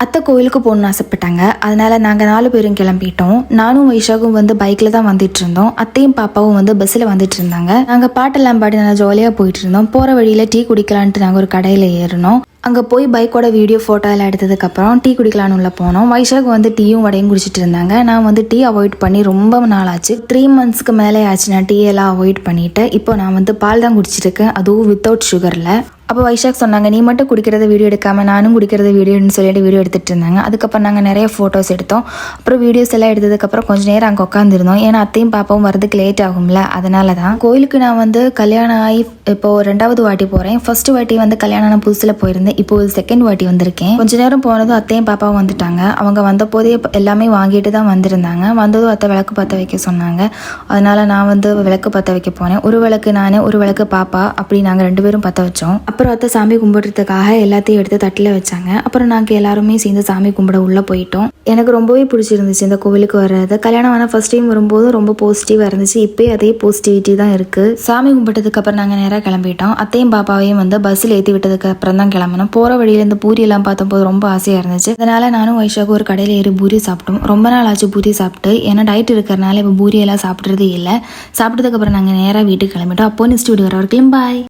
அத்தை கோயிலுக்கு போகணும்னு ஆசைப்பட்டாங்க. அதனால நாங்கள் 4 பேரும் கிளம்பிட்டோம். நானும் வைஷாகும் பைக்கில் தான் வந்துட்டு இருந்தோம். அத்தையும் பாப்பாவும் பஸ்ஸில் வந்துட்டு இருந்தாங்க. நாங்கள் பாட்டெல்லாம் பாடி நல்லா ஜாலியாக போயிட்டு இருந்தோம். போகிற வழியில் டீ குடிக்கலான்ட்டு நாங்கள் ஒரு கடையில் ஏறினோம். அங்கே போய் பைக்கோட வீடியோ ஃபோட்டோ எல்லாம் எடுத்ததுக்கப்புறம் டீ குடிக்கலான்னு உள்ள போனோம். வைஷாக் டீயும் வடையும் குடிச்சிட்டு இருந்தாங்க. நான் டீ அவாய்ட் பண்ணி ரொம்ப நாள் ஆச்சு. 3 monthsக்கு மேலே ஆச்சு நான் டீ எல்லாம் அவாய்ட் பண்ணிட்டு. இப்போ நான் பால் தான் குடிச்சிட்டு இருக்கேன், அதுவும் வித்தவுட் சுகரில். அப்போ வைஷாக் சொன்னாங்க, நீ மட்டும் குடிக்கிறத வீடியோ எடுக்காமல் நானும் குடிக்கிறத வீடியோன்னு சொல்லிட்டு வீடியோ எடுத்துகிட்டு இருந்தாங்க. அதுக்கப்புறம் நாங்கள் நிறைய ஃபோட்டோஸ் எடுத்தோம். அப்புறம் வீடியோஸ் எல்லாம் எடுத்ததுக்கப்புறம் கொஞ்சம் நேரம் அங்கே உட்காந்துருந்தோம். ஏன்னா அத்தையும் பாப்பாவும் வரதுக்கு லேட் ஆகும்ல, அதனால தான். கோயிலுக்கு நான் கல்யாணம் ஆகி இப்போது 2வது வாட்டி போகிறேன். ஃபர்ஸ்ட் வாட்டி கல்யாணம் ஆன புதுசில் போயிருந்தேன். இப்போ 2nd வாட்டி வந்திருக்கேன். கொஞ்ச நேரம் போனதும் அத்தையும் பாப்பாவும் வந்துட்டாங்க. அவங்க வந்த போதே எல்லாமே வாங்கிட்டு தான் வந்திருந்தாங்க. வந்ததும் அத்தை விளக்கு பற்ற வைக்க சொன்னாங்க. அதனால நான் விளக்கு பற்ற வைக்க போனேன். ஒரு விளக்கு நான், ஒரு விளக்கு பாப்பா, அப்படி நாங்கள் 2 பேரும் பற்ற வச்சோம். அப்புறம் அத்தை சாமி கும்பிட்றதுக்காக எல்லாத்தையும் எடுத்து தட்டில் வச்சாங்க. அப்புறம் நாங்கள் எல்லாருமே சேர்ந்து சாமி கும்பிட உள்ளே போயிட்டோம். எனக்கு ரொம்பவே பிடிச்சிருந்துச்சு இந்த கோவிலுக்கு வர்றது. கல்யாணம் ஆனால் ஃபர்ஸ்ட் டைம் வரும்போது ரொம்ப பாசிட்டிவாக இருந்துச்சு. இப்போயே அதே பாசிட்டிவிட்டி தான் இருக்குது. சாமி கும்பிட்டதுக்கு அப்புறம் நாங்கள் நேராக கிளம்பிட்டோம். அத்தையும் பாப்பாவையும் பஸ்ஸில் ஏற்றி விட்டதுக்கு அப்புறம் தான் கிளம்பினோம். போகிற வழியில் இந்த பூரி எல்லாம் பார்த்தபோது ரொம்ப ஆசையாக இருந்துச்சு. அதனால நானும் வைஷாக்கு ஒரு கடையில் ஏறி பூரி சாப்பிட்டோம். ரொம்ப நாள் ஆச்சு பூரி சாப்பிட்டு. ஏன்னா டயட் இருக்கிறனால இப்போ பூரி எல்லாம் சாப்பிட்றதே இல்லை. சாப்பிட்டதுக்கப்புறம் நாங்கள் நேராக வீட்டுக்கு கிளம்பிட்டோம். அப்போ நெக்ஸ்ட் வீடியோ வர வரைக்கும் பாய்.